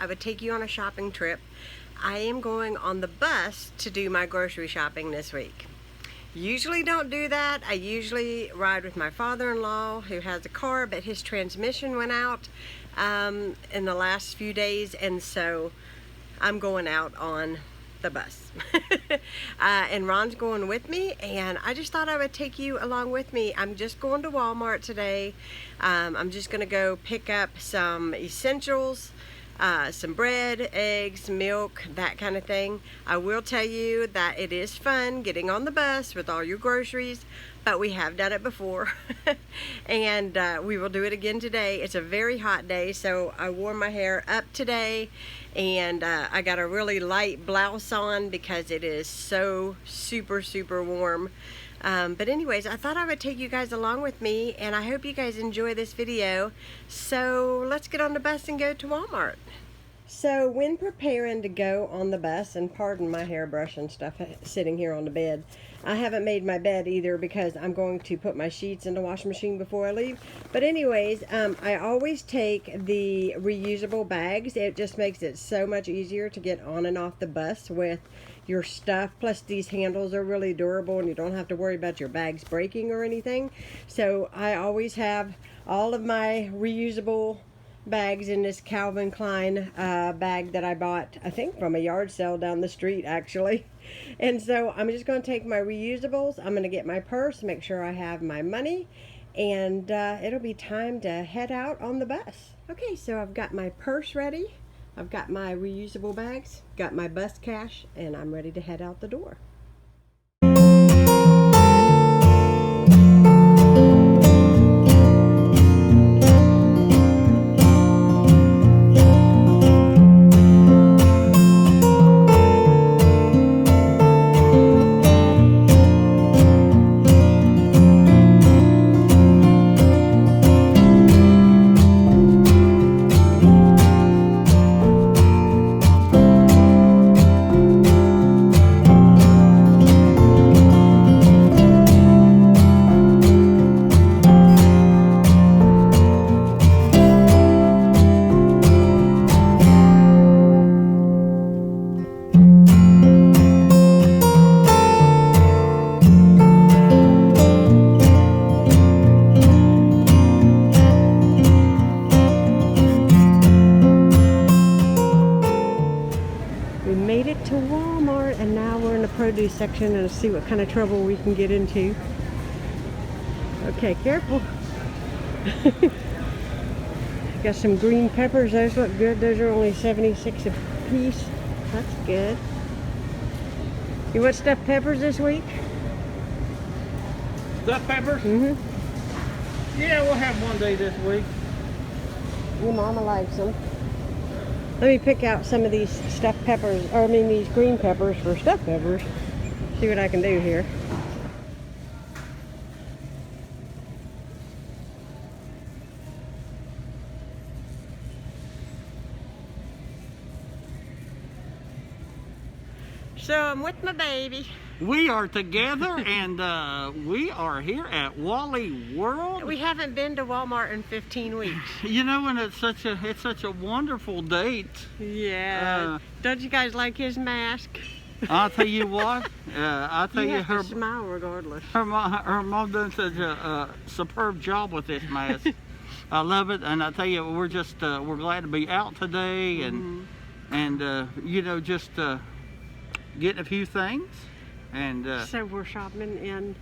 would take you on a shopping trip. I am going on the bus to do my grocery shopping this week. Usually don't do that. I usually ride with my father-in-law who has a car, but his transmission went out in the last few days, and so I'm going out on the bus. And Ron's going with me, and I just thought I would take you along with me. I'm just going to Walmart today. I'm just gonna go pick up some essentials, some bread, eggs, milk, that kind of thing. I will tell you that it is fun getting on the bus with all your groceries, but we have done it before. And we will do it again today. It's a very hot day, so I wore my hair up today, and I got a really light blouse on because it is so super warm. But anyways, I thought I would take you guys along with me, and I hope you guys enjoy this video. So let's get on the bus and go to Walmart. So when preparing to go on the bus, and pardon my hairbrush and stuff sitting here on the bed, I haven't made my bed either because I'm going to put my sheets in the washing machine before I leave. But anyways, I always take the reusable bags. It just makes it so much easier to get on and off the bus with your stuff. Plus these handles are really durable and you don't have to worry about your bags breaking or anything. So I always have all of my reusable bags in this Calvin Klein bag that I bought, I think from a yard sale down the street actually. And so I'm just going to take my reusables. I'm going to get my purse, make sure I have my money, and it'll be time to head out on the bus. Okay, so I've got my purse ready. I've got my reusable bags, got my bus cash, and I'm ready to head out the door. Produce section and see what kind of trouble we can get into. Okay, careful. Got some green peppers. Those look good. Those are only 76 a piece. That's good. You want stuffed peppers this week? Stuffed peppers? Mm-hmm. Yeah, we'll have one day this week. Your mama likes them. Let me pick out some of these stuffed peppers, or I mean these green peppers for stuffed peppers. See what I can do here. So I'm with my baby. We are together and we are here at Wally World. We haven't been to Walmart in 15 weeks. You know, and it's such a wonderful date. Yeah. Don't you guys like his mask? I'll tell you what. I'll tell you, her smile regardless. Her mom done such a superb job with this mask. I love it, and I tell you, we're just we're glad to be out today, and you know, just getting a few things. And so we're shopping in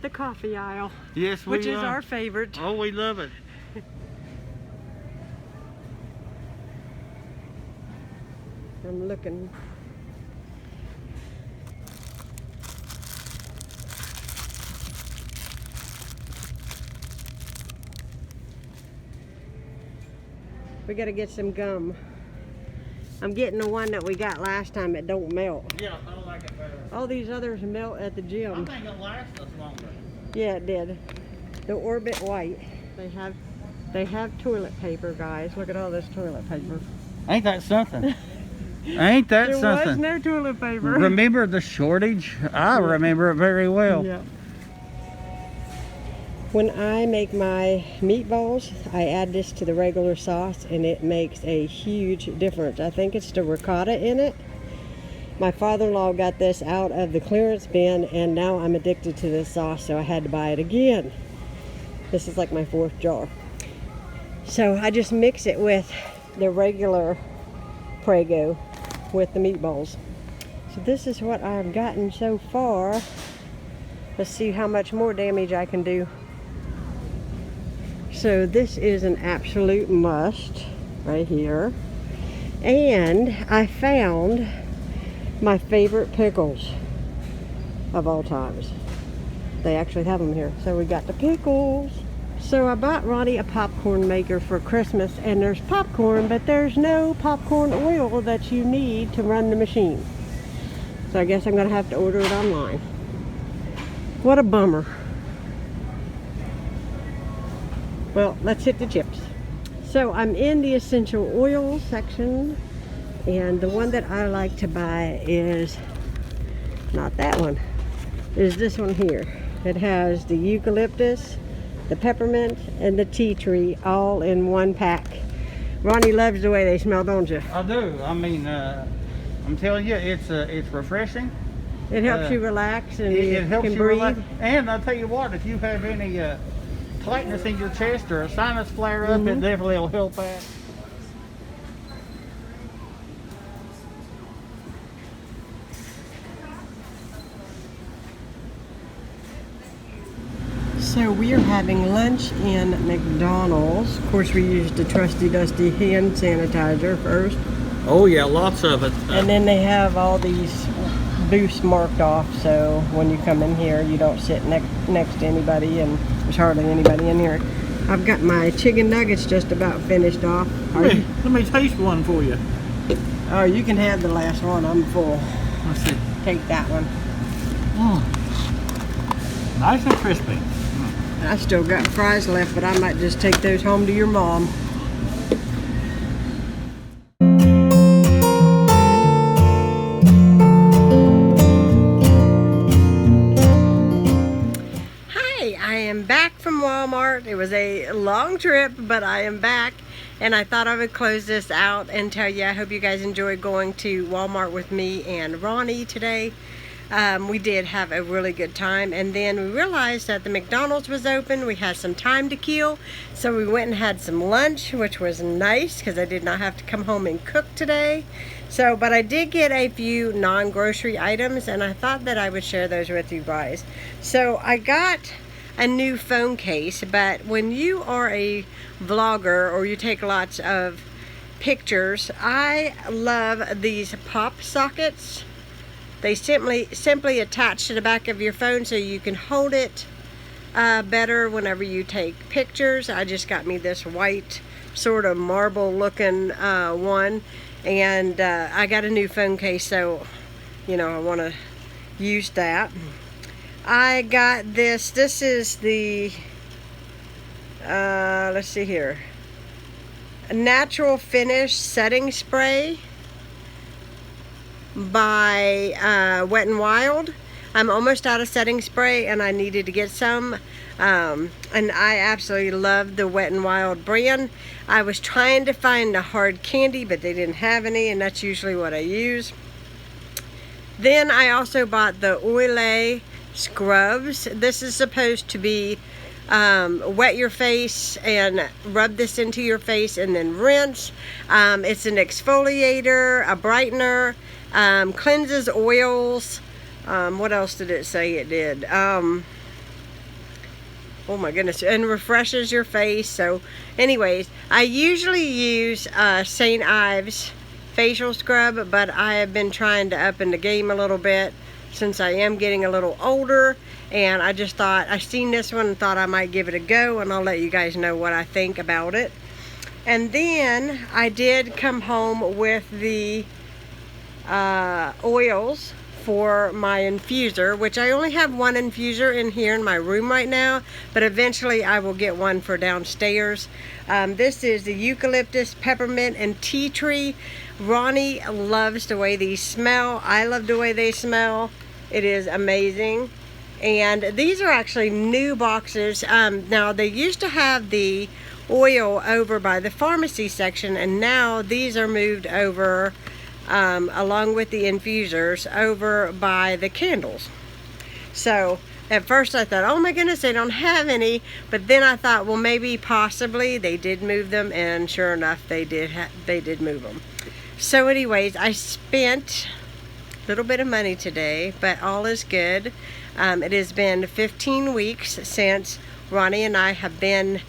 the coffee aisle. Yes, we which is our favorite. Oh, we love it. I'm looking. We gotta get some gum. I'm getting the one that we got last time that don't melt. Yeah, I like it better. All these others melt at the gym. I think it lasts us longer. Yeah, it did. The Orbit White. They have toilet paper, guys. Look at all this toilet paper. Ain't that something? Ain't that there something? There was no toilet paper. Remember the shortage? I remember it very well. Yeah. When I make my meatballs, I add this to the regular sauce and it makes a huge difference. I think it's the ricotta in it. My father-in-law got this out of the clearance bin and now I'm addicted to this sauce, so I had to buy it again. This is like my 4th jar. So I just mix it with the regular Prego with the meatballs. So this is what I've gotten so far. Let's see how much more damage I can do. So this is an absolute must right here. And I found my favorite pickles of all times. They actually have them here. So we got the pickles. So I bought Ronnie a popcorn maker for Christmas, and there's popcorn, but there's no popcorn oil that you need to run the machine. So I guess I'm gonna have to order it online. What a bummer. Well, let's hit the chips. So I'm in the essential oil section, and the one that I like to buy is not that one, is this one here. It has the eucalyptus, the peppermint, and the tea tree all in one pack. Ronnie loves the way they smell, don't you? I do. I mean, I'm telling you, it's refreshing. It helps you relax and it you helps can you breathe. relax. And I'll tell you what, if you have any tightness in your chest or a sinus flare up, it definitely will help that. So we are having lunch in McDonald's. Of course, we used the trusty dusty hand sanitizer first. Oh yeah, lots of it. And then they have all these booths marked off, so when you come in here, you don't sit next to anybody, and there's hardly anybody in here. I've got my chicken nuggets just about finished off. Let me taste one for you. Oh, you can have the last one. I'm full. Let's see. Take that one. Nice and crispy. I still got fries left, but I might just take those home to your mom. Hi, I am back from Walmart. It was a long trip, but I am back, and I thought I would close this out and tell you I hope you guys enjoyed going to Walmart with me and Ronnie today. We did have a really good time, and then we realized that the McDonald's was open. We had some time to kill, so we went and had some lunch, which was nice because I did not have to come home and cook today. So, but I did get a few non-grocery items, and I thought that I would share those with you guys. So I got a new phone case, but when you are a vlogger or you take lots of pictures, I love these pop sockets. They simply attach to the back of your phone so you can hold it better whenever you take pictures. I just got me this white sort of marble looking one, and I got a new phone case, so you know I want to use that. I got this. This is the let's see here, a natural finish setting spray by Wet n Wild. I'm almost out of setting spray and I needed to get some, and I absolutely love the Wet n Wild brand. I was trying to find a hard candy, but they didn't have any, and that's usually what I use. Then I also bought the Oil scrubs. This is supposed to be wet your face and rub this into your face and then rinse. It's an exfoliator, a brightener, cleanses oils. What else did it say it did? Oh my goodness, and refreshes your face. So anyways, I usually use St. Ives facial scrub, but I have been trying to up in the game a little bit since I am getting a little older, and I just thought, I seen this one and thought I might give it a go, and I'll let you guys know what I think about it. And then I did come home with the oils for my infuser, which I only have one infuser in here in my room right now, but eventually I will get one for downstairs. This is the eucalyptus, peppermint, and tea tree. Ronnie loves the way these smell. I love the way they smell. It is amazing. And these are actually new boxes. Now they used to have the oil over by the pharmacy section, and now these are moved over along with the infusers over by the candles. So at first I thought, oh my goodness, they don't have any, but then I thought, well, maybe possibly they did move them, and sure enough they did move them. So anyways, I spent a little bit of money today, but all is good. It has been 15 weeks since Ronnie and I have been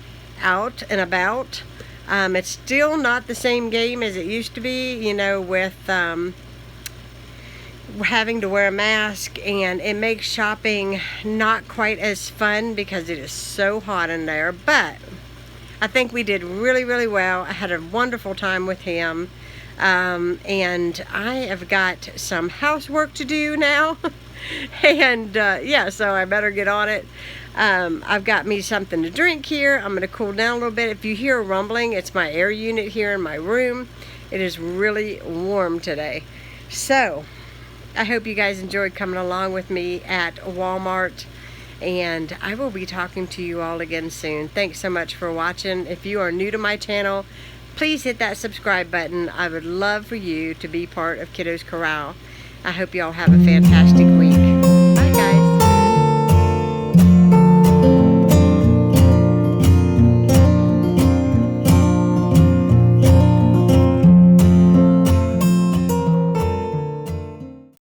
out and about. It's still not the same game as it used to be, you know, with having to wear a mask, and it makes shopping not quite as fun because it is so hot in there. But I think we did really, really well. I had a wonderful time with him, and I have got some housework to do now. And yeah, so I better get on it. I've got me something to drink here. I'm going to cool down a little bit. If you hear rumbling, it's my air unit here in my room. It is really warm today. So I hope you guys enjoyed coming along with me at Walmart, and I will be talking to you all again soon. Thanks so much for watching. If you are new to my channel, please hit that subscribe button. I would love for you to be part of Kiddos Koral. I hope you all have a fantastic